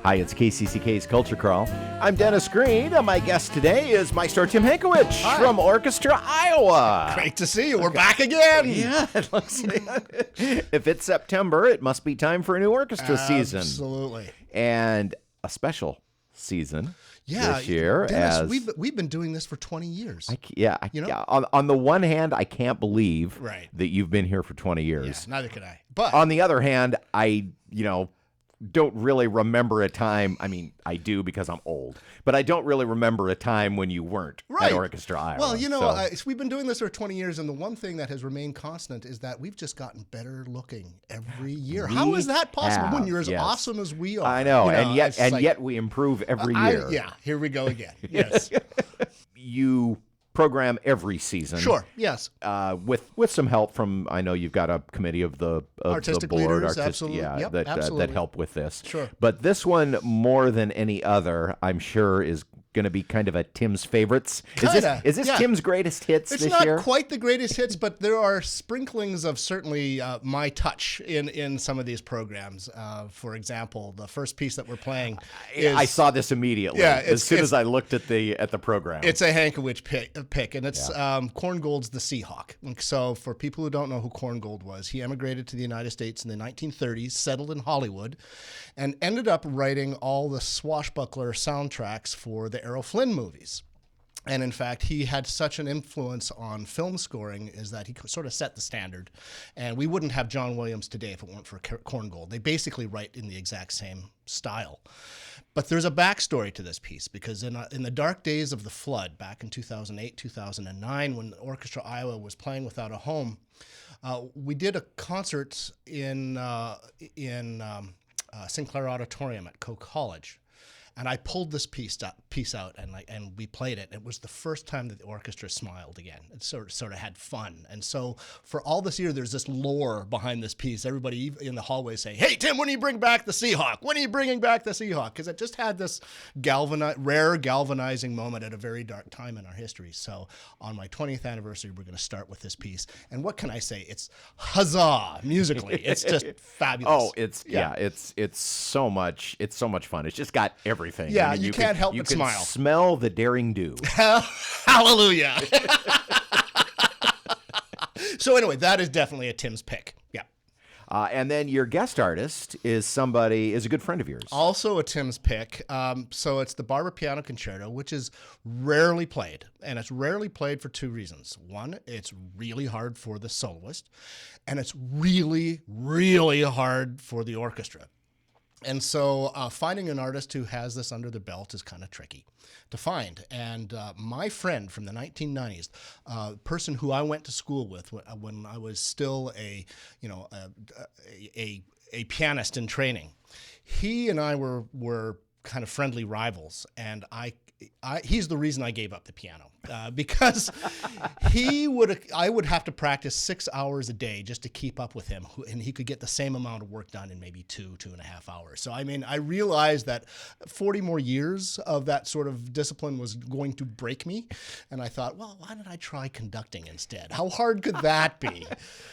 Hi, it's KCCK's Culture Crawl. I'm Dennis Green, and my guest today is Maestro Tim Hankewich from Orchestra Iowa. Great to see you. We're back again. Yeah, it looks like if it's September, it must be time for a new orchestra season. Absolutely. And a special season this year. Dennis, we've been doing this for 20 years. On the one hand, I can't believe that you've been here for 20 years. Yeah, neither can I. But on the other hand, I don't really remember a time. I mean, I do because I'm old, but I don't really remember a time when you weren't at Orchestra Iowa. Well, we've been doing this for 20 years, and the one thing that has remained constant is that we've just gotten better looking every year. How is that possible when you're as awesome as we are? I know, and yet we improve every year. Here we go again. Yes. You program every season. Sure. Yes. With some help from, I know you've got a committee of the artistic board, leaders, absolutely. That help with this. Sure. But this one, more than any other, I'm sure is going to be kind of a Tim's favorites. Is this Tim's greatest hits this year? It's not quite the greatest hits, but there are sprinklings of certainly my touch in some of these programs. For example, the first piece that we're playing I saw this immediately. Yeah, as soon as I looked at the program. It's a Hankewich pick, and it's Korngold's The Seahawk. So for people who don't know who Korngold was, he emigrated to the United States in the 1930s, settled in Hollywood, and ended up writing all the swashbuckler soundtracks for the Errol Flynn movies. And in fact, he had such an influence on film scoring is that he sort of set the standard. And we wouldn't have John Williams today if it weren't for Korngold. They basically write in the exact same style. But there's a backstory to this piece, because in the dark days of the flood, back in 2008, 2009, when Orchestra Iowa was playing without a home, we did a concert in Sinclair Auditorium at Coe College. And I pulled this piece out and we played it. It was the first time that the orchestra smiled again. It sort of had fun. And so for all this year, there's this lore behind this piece. Everybody in the hallway say, "Hey, Tim, when are you bring back the Seahawk? When are you bringing back the Seahawk?" Because it just had this rare galvanizing moment at a very dark time in our history. So on my 20th anniversary, we're going to start with this piece. And what can I say? It's huzzah musically. It's just fabulous. Oh, it's so much. It's so much fun. It's just got everything. Yeah, you can't help but smile. You can smell the daring do. Hallelujah. So anyway, that is definitely a Tim's pick. Yeah. And then your guest artist is a good friend of yours. Also a Tim's pick. So it's the Barber Piano Concerto, which is rarely played. And it's rarely played for two reasons. One, it's really hard for the soloist. And it's really, really hard for the orchestra. And so finding an artist who has this under their belt is kind of tricky to find. And my friend from the 1990s, person who I went to school with when I was still a pianist in training, he and I were kind of friendly rivals. And he's the reason I gave up the piano because I would have to practice 6 hours a day just to keep up with him, and he could get the same amount of work done in maybe 2.5 hours. So I mean, I realized that 40 more years of that sort of discipline was going to break me, and I thought, well, why don't I try conducting instead? How hard could that be?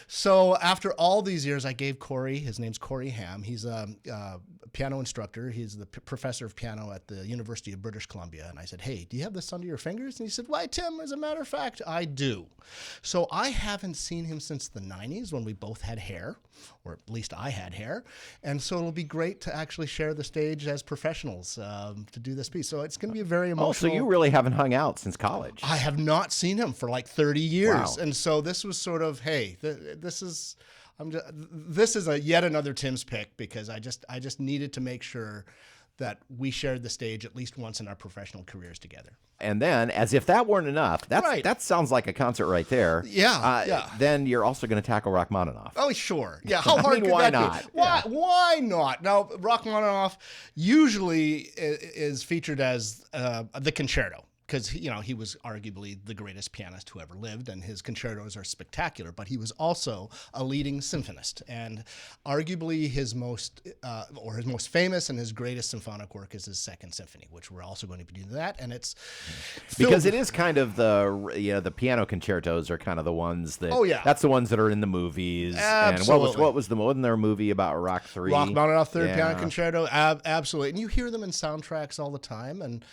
So after all these years, I gave Corey, his name's Corey Hamm. He's a piano instructor. He's the professor of piano at the University of British Columbia. And I said, "Hey, do you have this under your fingers?" And he said, "Why, Tim, as a matter of fact, I do." So I haven't seen him since the 90s when we both had hair, or at least I had hair. And so it'll be great to actually share the stage as professionals to do this piece. So it's going to be a very emotional. Oh, so you really haven't hung out since college. I have not seen him for like 30 years. Wow. And so this was sort of, hey, this is yet another Tim's pick, because I just needed to make sure that we shared the stage at least once in our professional careers together. And then, as if that weren't enough, that sounds like a concert right there. Yeah. Then you're also going to tackle Rachmaninov. Oh, sure. Yeah, how hard could why that not? be? Why not? Now, Rachmaninov usually is featured as the concerto. because he was arguably the greatest pianist who ever lived, and his concertos are spectacular. But he was also a leading symphonist, and arguably his most famous and his greatest symphonic work is his Second Symphony, which we're also going to be doing that. And it's because it is kind of the piano concertos are kind of the ones that that's the ones that are in the movies. Absolutely. And what was wasn't there a movie about Rachmaninov Third Piano Concerto? Absolutely, and you hear them in soundtracks all the time, and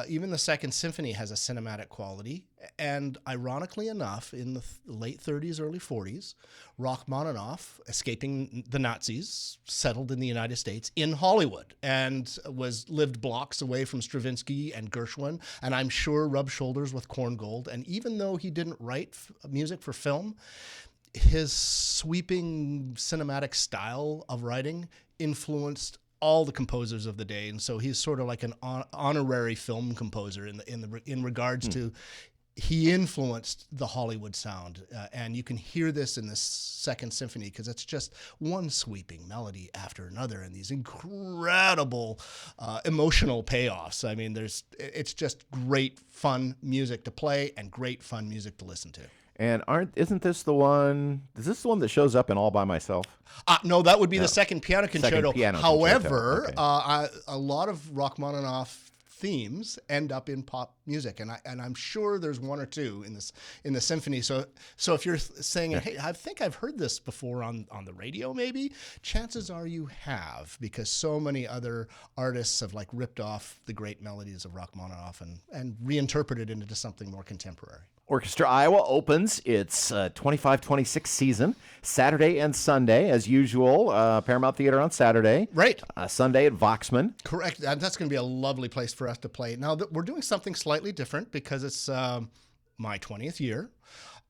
even the Second Symphony has a cinematic quality. And ironically enough, in the late 30s, early 40s, Rachmaninov, escaping the Nazis, settled in the United States in Hollywood and lived blocks away from Stravinsky and Gershwin, and I'm sure rubbed shoulders with Korngold. And even though he didn't write music for film, his sweeping cinematic style of writing influenced all the composers of the day, and so he's sort of like an honorary film composer in regards to he influenced the Hollywood sound, and you can hear this in this Second Symphony because it's just one sweeping melody after another, and these incredible emotional payoffs. I mean, it's just great fun music to play and great fun music to listen to. And isn't this the one? Is this the one that shows up in All by Myself? No, that would be the Second Piano Concerto. However, okay. A lot of Rachmaninoff themes end up in pop music, and I'm sure there's one or two in the symphony. So if you're saying, hey, I think I've heard this before on the radio, maybe, chances are you have, because so many other artists have like ripped off the great melodies of Rachmaninoff and reinterpreted it into something more contemporary. Orchestra Iowa opens its 25-26 season Saturday and Sunday, as usual. Paramount Theatre on Saturday. Right. Sunday at Voxman. Correct. And that's going to be a lovely place for us to play. Now, we're doing something slightly different because it's my 20th year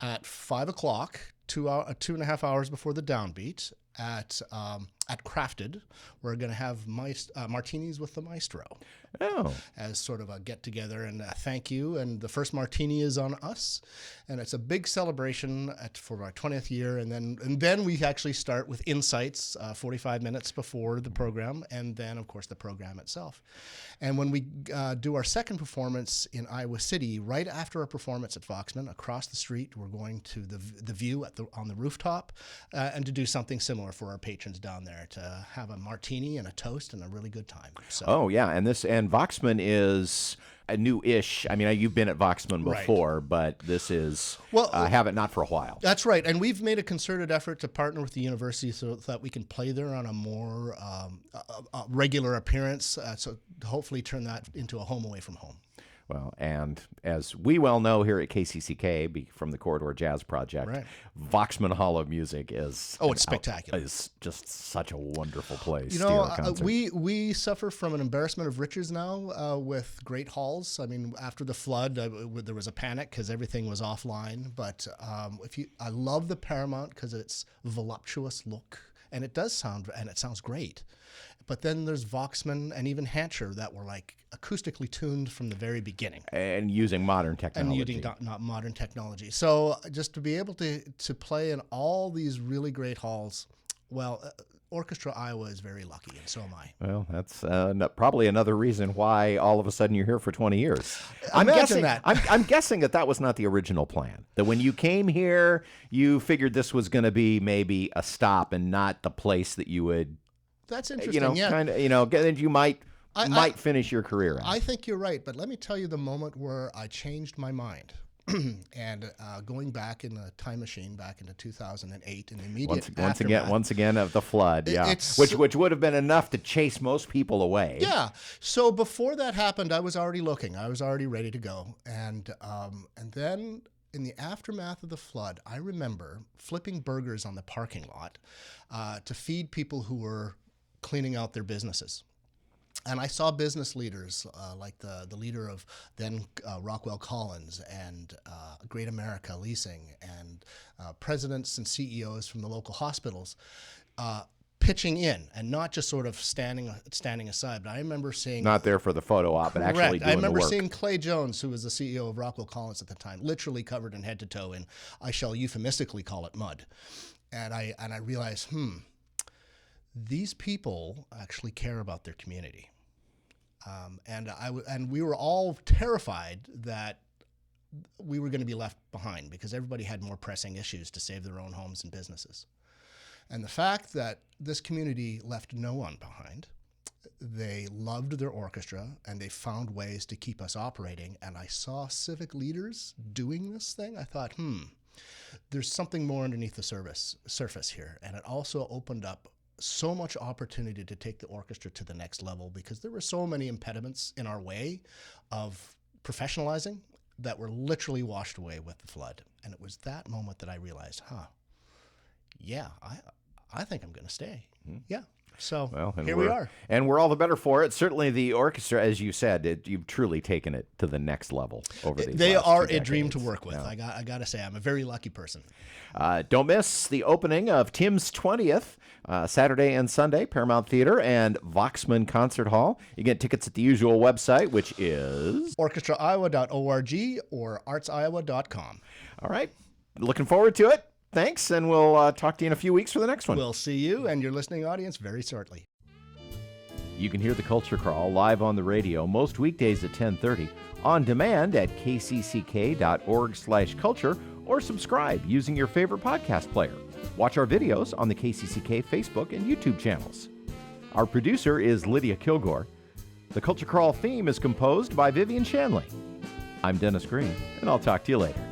at 5 o'clock, 2.5 hours before the downbeat at Crafted. We're going to have Martinis with the Maestro. Oh. As sort of a get-together and a thank you. And the first Martini is on us. And it's a big celebration for our 20th year. And then we actually start with insights 45 minutes before the program. And then, of course, the program itself. And when we do our second performance in Iowa City, right after our performance at Voxman, across the street, we're going to the Vue on the rooftop and to do something similar for our patrons down there, to have a martini and a toast and a really good time. So. Oh, yeah. And Voxman is a new-ish. I mean, you've been at Voxman before, right. But this is not for a while. That's right. And we've made a concerted effort to partner with the university so that we can play there on a more regular appearance, so hopefully turn that into a home away from home. Well, and as we well know here at KCCK from the Corridor Jazz Project, right. Voxman Hall of Music is it's spectacular. Is just such a wonderful place. You know, we suffer from an embarrassment of riches now with great halls. I mean, after the flood, there was a panic because everything was offline. But I love the Paramount because it's voluptuous look, and it sounds great. But then there's Voxman and even Hansher that were like acoustically tuned from the very beginning. And using modern technology. And using not modern technology. So just to be able to play in all these really great halls, well, Orchestra Iowa is very lucky, and so am I. Well, that's probably another reason why all of a sudden you're here for 20 years. I'm guessing that. I'm guessing that was not the original plan. That when you came here, you figured this was going to be maybe a stop and not the place that you would... That's interesting. Kind of, you might finish your career in. I think you're right, but let me tell you the moment where I changed my mind. And going back in the time machine back into 2008, and immediate once again of the flood, which would have been enough to chase most people away. Yeah. So before that happened, I was already looking. I was already ready to go, and then in the aftermath of the flood, I remember flipping burgers on the parking lot to feed people who were cleaning out their businesses. And I saw business leaders like the leader of then Rockwell Collins and Great America Leasing and presidents and CEOs from the local hospitals pitching in and not just sort of standing aside. But I remember seeing... Not there for the photo op, but actually doing the work. I remember seeing Clay Jones, who was the CEO of Rockwell Collins at the time, literally covered in head to toe in, I shall euphemistically call it mud. And I realized, these people actually care about their community. And we were all terrified that we were going to be left behind because everybody had more pressing issues to save their own homes and businesses. And the fact that this community left no one behind, they loved their orchestra and they found ways to keep us operating. And I saw civic leaders doing this thing. I thought, there's something more underneath the surface here. And it also opened up so much opportunity to take the orchestra to the next level because there were so many impediments in our way of professionalizing that were literally washed away with the flood. And it was that moment that I realized, I think I'm going to stay. Yeah. So here we are. And we're all the better for it. Certainly the orchestra, as you said, you've truly taken it to the next level over these They last are 2 a dream decades. to work with. Yeah. I got to say, I'm a very lucky person. Don't miss the opening of Tim's 20th, Saturday and Sunday, Paramount Theatre and Voxman Concert Hall. You get tickets at the usual website, which is orchestraiowa.org or artsiowa.com. All right. Looking forward to it. Thanks, and we'll talk to you in a few weeks for the next one. We'll see you and your listening audience very shortly. You can hear the Culture Crawl live on the radio most weekdays at 10:30, on demand at kcck.org/culture, or subscribe using your favorite podcast player. Watch our videos on the KCCK Facebook and YouTube channels. Our producer is Lydia Kilgore. The Culture Crawl theme is composed by Vivian Shanley. I'm Dennis Green, and I'll talk to you later.